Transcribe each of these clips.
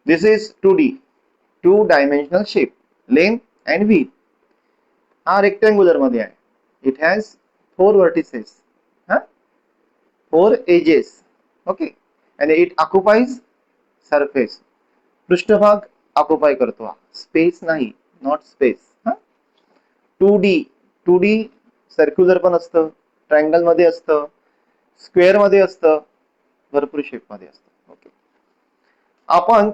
This is 2D, 2 dimensional shape, length and width. हा rectangular मध्ये आहे. इट हॅज 4 व्हर्टिसेस, हा 4 edges. Okay. And it occupies surface, पृष्ठभाग occupy करतो हा, स्पेस नाही, नॉट स्पेस. हा 2D, 2D सर्क्युलर पण असतं, ट्रायंगल मध्ये असतं, स्क्वेअर मध्ये असतं, भरपूर शेप मध्ये असतं. ओके. आपण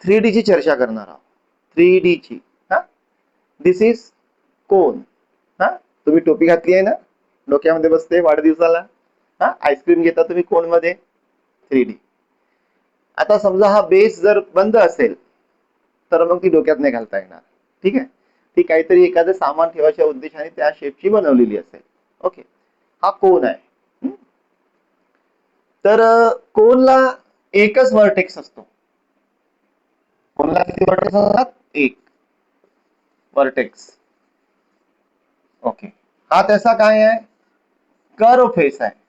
3D ची चर्चा करणार आहोत. 3D ची. हा दिस इज कोन. हा तुम्ही टोपी घातली आहे ना, डोक्यामध्ये बसते वाढदिवसाला. हा आईस्क्रीम घेता तुम्ही कोन मध्ये. 3D. आता समजा हा बेस जर बंद असेल तर मग ती डोक्यात नाही घालता येणार. ठीक आहे. ती काहीतरी एखादं सामान ठेवायच्या उद्देशाने त्या शेपची बनवलेली असेल. ओके. हा कोन आहे. तर कोनला एकच व्हर्टेक्स असतो. कोनला किती व्हर्टेक्स असतात? एक व्हर्टेक्स. ओके. हा त्याचा काय आहे? कर्व फेस आहे.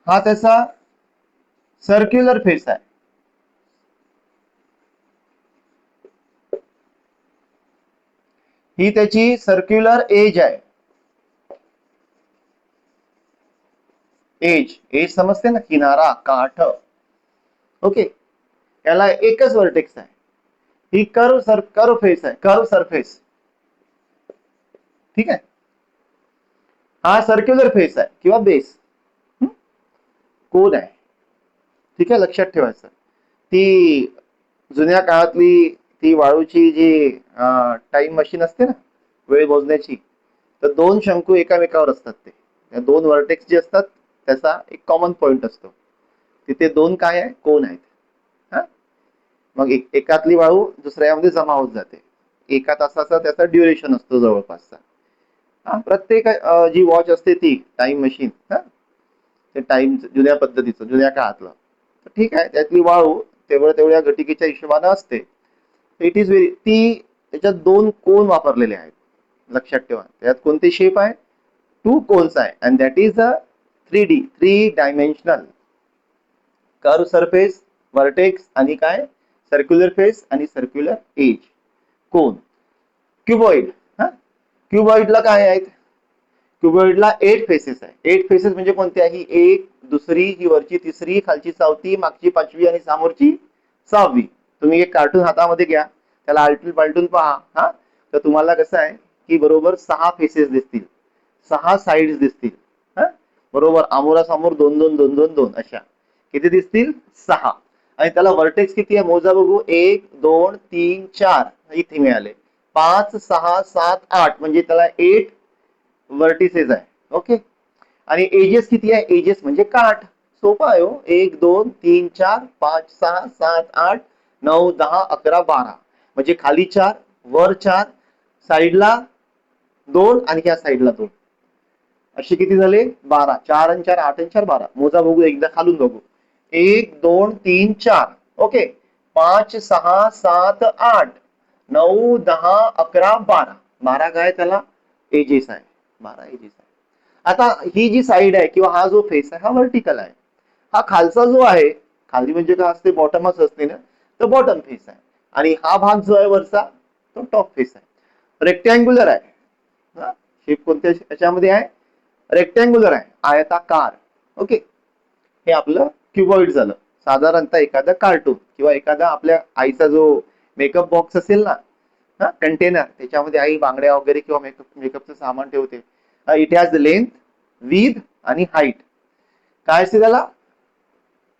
हा त्याचा सर्क्युलर फेस आहे. ही त्याची सर्क्युलर एज आहे. एज, एज समजते ना, किनारा, काठ. ओके. याला एकच व्हर्टेक्स आहे. ही कर्व फेस आहे, कर्व सरफेस. ठीक आहे. हा सर्क्युलर फेस आहे किंवा बेस. कोन आहे. ठीक आहे, लक्षात ठेवायचं. ती जुन्या काळातली ती वाळूची जी टाइम मशीन असते ना, वेळ मोजण्याची, तर 2 शंकू एकामेकावर असतात. ते त्या 2 व्हर्टेक्स जे असतात त्याचा एक कॉमन पॉइंट असतो. तिथे 2 काय आहे? कोन आहेत. हा मग एकातली वाळू दुसऱ्यामध्ये जमा होत जाते. एका तासाचा त्याचा ड्युरेशन असतो जवळपासचा. प्रत्येक जी वॉच असते ती टाइम मशीन, ते टाइम जुन्या पद्धतीचं, जुन्या काळातलं, तर ठीक आहे, त्यातली वाळू तेवढ्या घटिकेच्या हिशोबाने असते. इट इज व्हेरी, ती त्याच्यात 2 कोन वापरलेले आहेत. लक्षात ठेवा. त्यात कोणते शेप आहे? 2 कोन्स आहे. And that is a 3D, 3 dimensional curve surface, vertex आणि काय? सर्क्युलर फेस आणि सर्क्युलर एज. कोन. क्युबॉइड. हा क्युबॉइडला काय आहेत? क्युबॉइडला 8 फेसेस आहे. 8 फेसेस म्हणजे कोणत्या? ही एक, दुसरी, ही वरची तिसरी, खालची चौथी, मागची पाचवी आणि समोरची 6वी. तुम्ही एक कार्टून हातामध्ये घ्या, त्याला आलटून पालटून पहा. हा तर तुम्हाला कसं आहे की बरोबर 6 फेसेस दिसतील, 6 साइड्स दिसतील. हा बरोबर आमोरासमोर 2 2 2 2 2 अशा किती दिसतील? 6. आणि त्याला व्हर्टेक्स किती आहे? मोजा बघू. 1 2 3 4 इथे मिळाले. 5 6 7 8 म्हणजे त्याला 8 व्हर्टिसेस आहे. ओके. आणि एजेस किती आहे? एजेस म्हणजे काठ. सोपा आहे हो. 1 2 3 4 5 6 7 8 9 10 11 12 म्हणजे खाली 4, वर 4, साइडला 2 आणि ह्या साइडला 2, असे किती झाले? 12. 4 आणि 4 8 आणि 4 12. मोजा बघू एकदा, खालून बघू. 1 2 3 4. ओके. 5 6 7 8 9 10 11 12. 12 काय? त्याला एजेस आहे. 12 एजेस आहे. आता ही जी साइड आहे किंवा हा जो फेस आहे हा व्हर्टिकल आहे. हा खालचा जो आहे, खाली म्हणजे काय असते? बॉटमच असते ना, तर बॉटम फेस आहे. आणि हा भाग जो आहे वरचा तो टॉप फेस आहे. रेक्टँग्युलर आहे. शेप कोणत्या याच्यामध्ये आहे? रेक्टँग्युलर आहे, आयताकार. ओके. हे आपलं क्युबॉइड झालं. साधारणतः एखादा कार्टून किंवा एखादा आपल्या आईचा जो मेकअप बॉक्स असेल ना, कंटेनर, त्याच्यामध्ये आई बांगड्या वगैरे किंवा मेकअपचं सामान ठेवते. इट हॅज लेंथ, विथ आणि हाईट. काय असते त्याला?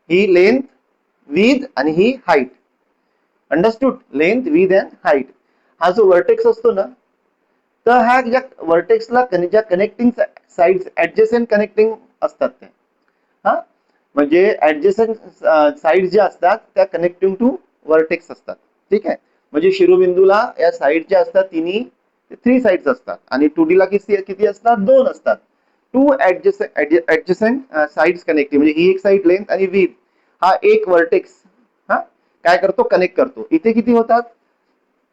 ही लेंथ, विथ आणि ही height. Understood? Length, width and height. हा जो व्हर्टेक्स असतो ना, तर ह्या ज्या व्हर्टेक्सला ज्या कनेक्टिंग साइड्स, ऍडजसेंट कनेक्टिंग असतात ते. हा म्हणजे ऍडजसेंट साइड ज्या असतात त्या कनेक्टिंग टू व्हर्टेक्स असतात. ठीक आहे. म्हणजे शिरोबिंदूला या साइड ज्या असतात तिन्ही 3 साइड्स असतात आणि 2D ला किती असतात? 2 असतात. 2 ऍडजसेंट साइड्स कनेक्टिंग, म्हणजे ही एक साइड लेंथ आणि विथ, हा एक व्हर्टेक्स हा काय करतो? कनेक्ट करतो. इथे किती होतात?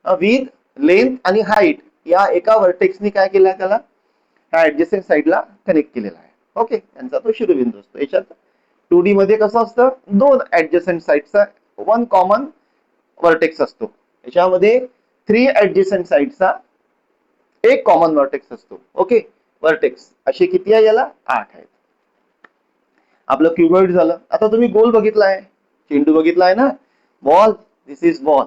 विथ, लेंथ आणि हाईट या एका व्हर्टेक्सनी काय केलं? त्याला ह्या ऍडजसेंट साइडला कनेक्ट केलेला आहे. ओके. यांचा तो शिरोबिंदू असतो. याच्यात 2D मध्ये कसं असतं, दोन ऍडजसंट साईडचा वन कॉमन वर्टेक्स असतो. याच्यामध्ये 3 ऍडजसंट साईडचा एक कॉमन वर्टेक्स असतो. ओके, वर्टेक्स असे किती आहे याला, 8 आहेत. आपलं क्युबॉइड झालं. आता तुम्ही गोल बघितलाय, चेंडू बघितलाय ना, बॉल, दिस इज बॉल.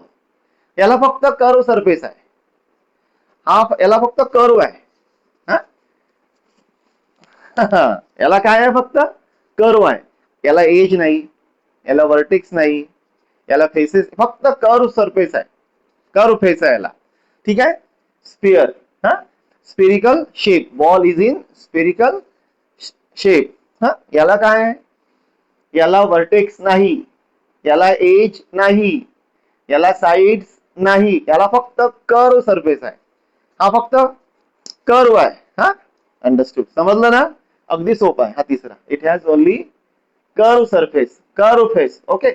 याला फक्त कर्व सरफेस आहे, हा याला फक्त कर्व आहे. याला काय आहे, फक्त कर्व आहे. याला एज नाही, याला वर्टेक्स नाही, याला फेसेस, फक्त कर्व सरफेस आहे, कर्व फेस आहे याला. ठीक आहे, स्पियर, हा spherical shape, ball is in spherical shape. याला काय आहे, याला वर्टेक्स नाही, याला एज नाही, याला साइड्स नाही, याला फक्त कर्व सरफेस आहे. हा फक्त कर्व आहे. हा, अंडरस्टूड, समजलं ना, अगदी सोपा आहे. हा तिसरा, it has only curve surface, curve face. Okay,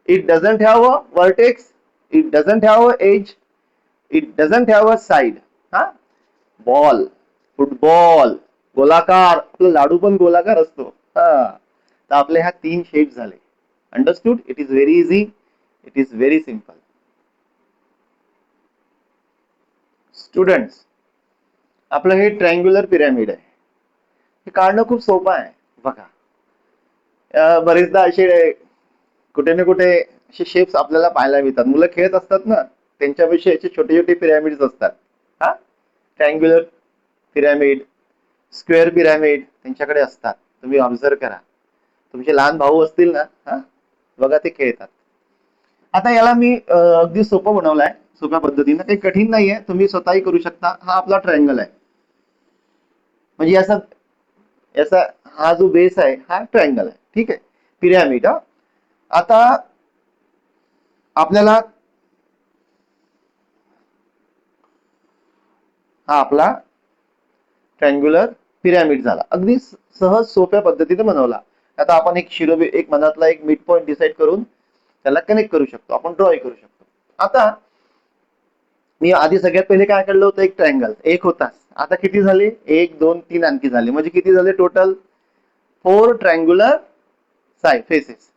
it doesn't have a vertex, it doesn't have a age, it doesn't have a side. हा, बॉल, फुटबॉल गोलाकार, आपला लाडू पण गोलाकार असतो. तर आपले ह्या 3 शेप झाले. Understood, it is very easy, it is very simple. Students, आपलं हे ट्रायंग्युलर पिरॅमिड आहे, हे काढणं खूप सोपं आहे. बघा, बरेचदा असे कुठे ना कुठे असे शेप्स आपल्याला पाहायला मिळतात. मुलं खेळत असतात ना, त्यांच्यापेक्षा याचे छोटे छोटे पिरॅमिड्स असतात. हा, ट्रायंग्युलर पिरॅमिड, स्क्वेअर पिरॅमिड त्यांच्याकडे असतात. तुम्ही ऑब्झर्व करा, तुमचे लहान भाऊ असतील ना, बघा ते खेळतात. आता याला मी अगदी सोपं बनवलंय, सोप्या पद्धतीनं, काही कठीण नाहीये, तुम्ही स्वतःही करू शकता. हा आपला ट्रायंगल आहे, म्हणजे याचा याचा हा जो बेस आहे हा ट्रायंगल आहे. ठीक आहे, पिरॅमिड. आता आपल्याला हा आपला ट्रायंग्युलर पिरॅमिड झाला, अगदी सहज सोप्या पद्धतीने बनवला. आता आपण एक शिरोबिंदू, एक मनातला एक मिड पॉइंट डिसाइड करून त्याला कनेक्ट करू शकतो, आपण ड्रॉ करू शकतो. आता मी आधी सगळ्यात पहिले काय काढलं होतं, एक ट्रायंगल, एक होता. आता किती झाले, 1 2 3 आणखी झाले, म्हणजे किती झाले टोटल, 4 ट्रायंग्युलर साइड फेसेस.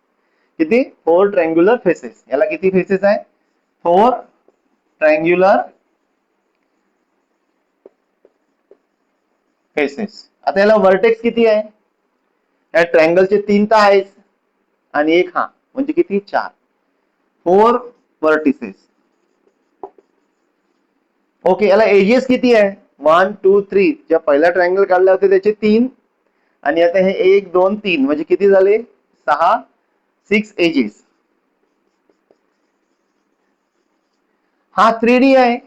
किती, 4 ट्रायंग्युलर फेसेस. याला किती फेसेस आहे, 4 ट्रायंग्युलर फेसेस. आता याला वर्टेक्स किती आहे, या ट्रायंगलचे 3 तर आहेत आणि एक हा, म्हणजे किती, 4, 4 वर्टिसेस. ओके, याला एजेस किती आहे, 1 2 3. ज्या पहिला ट्रायंगल काढला होते त्याचे 3, आणि आता हे 1 2 3, म्हणजे किती झाले, 6, 6 एजेस. हा 3D आहे,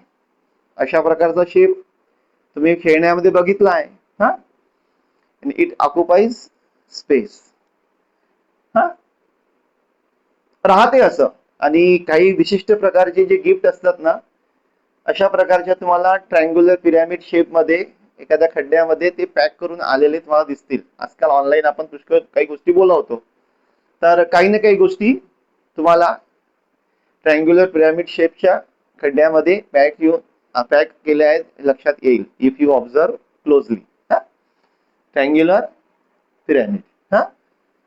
अशा प्रकारचा शेप तुम्ही खेळण्यामध्ये बघितला आहे. हा, इट ऑक्युपाइज स्पेस. हा, राहते असं. आणि काही विशिष्ट प्रकारचे जे गिफ्ट असतात ना, अशा प्रकारच्या तुम्हाला ट्रायंग्युलर पिरॅमिड शेप मध्ये एखाद्या खड्ड्यामध्ये ते पॅक करून आलेले तुम्हाला दिसतील. आजकाल ऑनलाईन आपण पुष्कळ काही गोष्टी बोलावतो, तर काही ना काही गोष्टी तुम्हाला ट्रायंग्युलर पिरॅमिड शेपच्या खड्ड्यामध्ये पॅक केल्या आहेत, लक्षात येईल, if you observe closely. Triangular pyramid. हा,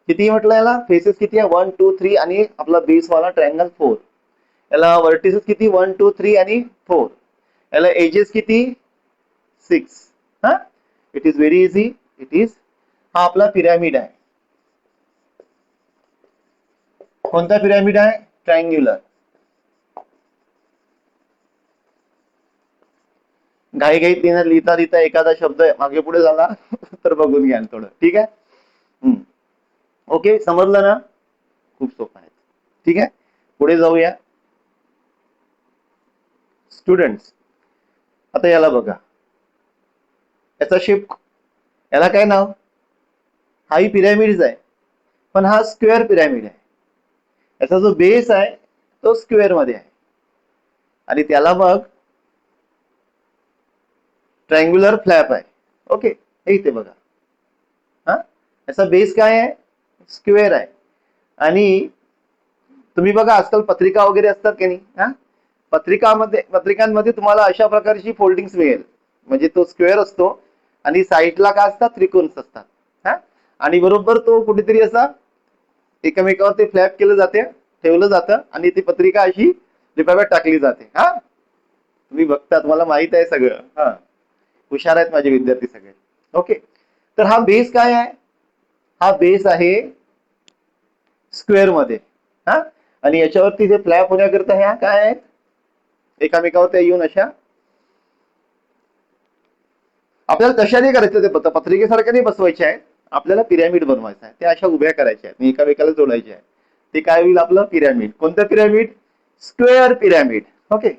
किती म्हटलं, याला फेसेस किती आहे, 1 2 3, आणि आपला बेस वाला ट्रायंगल 4. याला वर्टिसेस किती, 1 2 3 आणि 4. याला एजेस किती, 6. हा, it is very easy, it is, हा आपला पिरॅमिड आहे. कोणता पिरॅमिड आहे, ट्रायंग्युलर. घाई घाईत लिहिता लिहिता एखादा शब्द मागे पुढे झाला तर बघून घ्या थोडं. ठीक आहे, ओके, समजलं ना, खूप सोपं आहे. ठीक आहे, पुढे जाऊया स्टुडंट्स. आता याला बघा, याचा शेप, याला काय नाव, हाही पिरॅमिडच आहे, पण हा स्क्वेअर पिरॅमिड आहे. याचा जो बेस आहे तो स्क्वेअर मध्ये आहे, आणि त्याला मग ट्रायंग्युलर फ्लॅप आहे. ओके, हे इथे बघा, हा याचा बेस काय आहे, स्क्वेअर आहे. आणि तुम्ही बघा, आजकाल पत्रिका वगैरे असतात की नाही, पत्रिकांमध्ये तुम्हाला अशा प्रकारची फोल्डिंग्स मिळेल, म्हणजे तो स्क्वेअर असतो आणि साईडला काय असतात, त्रिकोण असतात. हा, आणि बरोबर तो कुठेतरी असा एकमेकावर ते फ्लॅप केलं जाते, ठेवलं जातं आणि ती पत्रिका अशी लिफाफ्यात टाकली जाते. हा, तुम्ही बघता, तुम्हाला माहित आहे सगळं. हा, हुशार आहेत माझे विद्यार्थी सगळे. ओके, तर हा बेस काय आहे? हा बेस आहे स्क्वेअर मध्ये. हा, आणि याच्यावरती जे फ्लॅप होण्याकरता ह्या काय आहेत, एकामेकावर त्या येऊन अशा आपल्याला कशाने करायचं ते पत्रिकेसारख्या नाही बसवायचे आहे, आपल्याला पिरॅमिड बनवायचं आहे. त्या अशा उभ्या करायच्या आहेत, एकामेकाला जोडायच्या आहे. ते काय होईल आपलं पिरॅमिड. कोणतं पिरॅमिड? Square pyramid. ओके.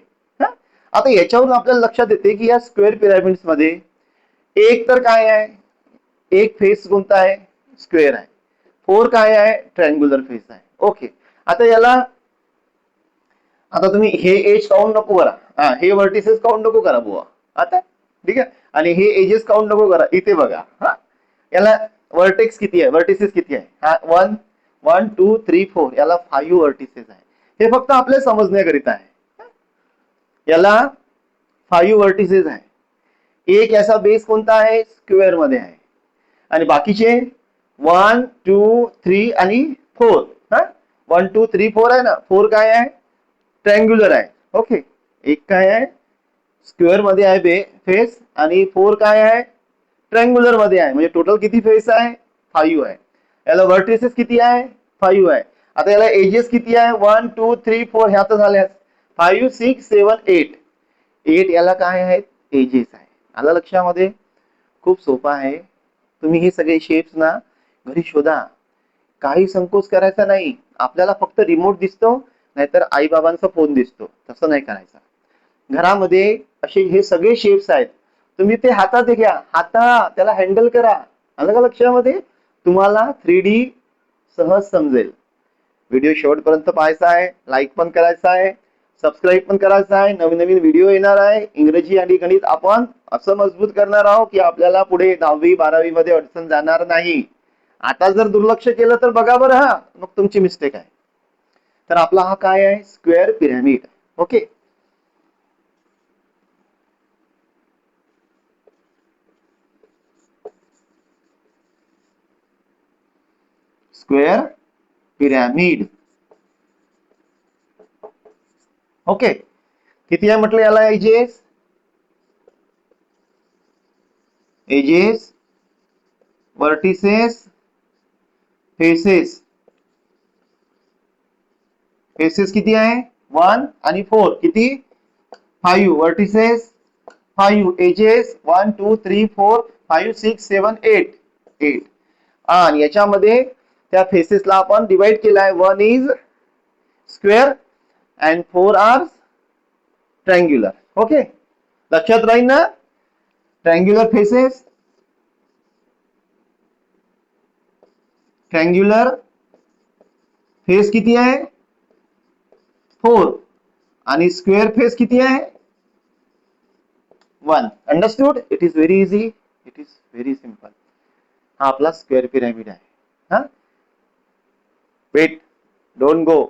आता याच्यावरून आपल्याला लक्षात येते की या स्क्वेअर पिरॅमिड्स मध्ये एक तर काय आहे, एक फेस कोणता आहे? स्क्वेअर आहे. 4 काय आहे? ट्रायंग्युलर फेस आहे. ओके, आता याला, आता तुम्ही हे एज काउंट नको करा, हे व्हर्टिसेस काउंट नको करा बुवा आता, ठीक आहे. आणि हे एजेस काउंट नको करा. इथे बघा, हा, याला व्हर्टेक्स किती आहे, व्हर्टिसेस किती आहे? हा, 1 1 2 3 4, याला 5 व्हर्टिसेस आहे. हे फक्त आपल्या समजण्याकरिता आहे. याला 5 व्हर्टिसेस आहे. एक याचा बेस कोणता आहे? स्क्वेअर मध्ये आहे. आणि बाकीचे 1 2 3 आणि 4, हा, 1 2 3 4 आहे ना. 4 काय आहे? ट्रायंग्युलर आहे. ओके, एक काय आहे? स्क्वेअर मध्ये आहे फेस, आणि 4 काय आहे? ट्रायंग्युलर मध्ये आहे. म्हणजे टोटल किती फेस आहे? 5 आहे. याला व्हर्टिसेस किती आहे? 5 आहे. आता याला एजेस किती आहे? 1 2 3 4, ह्या तर झाल्या. 5 6 7 8, 8 याला काय आहेत? एजेस आहे. आला लक्षामध्ये? खूप सोपा आहे. तुम्ही हे सगळे शेप्स ना घरी शोधा, काही संकोच करायचा नाही. आपल्याला फक्त रिमोट दिसतो, नाहीतर आई बाबांचा फोन दिसतो, तसं नाही करायचं. घरामध्ये असे हे सगळे शेप्स आहेत, तुम्ही ते हातात घ्या, त्याला हँडल करा. आलं का लक्षामध्ये? तुम्हाला 3D सहज समजेल. व्हिडिओ शेवटपर्यंत पाहायचा आहे, लाईक पण करायचा आहे, सबस्क्राईब पण करायचं आहे. नवीन नवीन व्हिडिओ येणार आहे. इंग्रजी आणि गणित आपण असं मजबूत करणार आहोत की आपल्याला पुढे 10वी 12वी मध्ये अडचण जाणार नाही. आता जर दुर्लक्ष केलं तर बघा बरं, हा, मग तुमची मिस्टेक आहे. तर आपला हा काय आहे? Square pyramid. Okay, square pyramid. Okay, किती आहे म्हटलं याला edges? Edges, vertices, faces. Faces किती आहे? 1 आणि 4 किती? 5 व्हर्टिसेस, 5 एजेस, 1 2 3 4 5 6 7 8 8. आणि याच्यामध्ये त्या फेसेसला आपण डिवाइड केलाय. 1 is square and 4 are triangular. Okay, लक्षात राहील ना? ट्रायंग्युलर फेसेस, ट्रायंग्युलर फेस किती आहे? 4, आणि स्क्वेअर फेस किती आहे? 1. Understood? It is very easy, it is very simple. हा आपला स्क्वेअर पिरॅमिड आहे. हा, वेट, डोंट गो.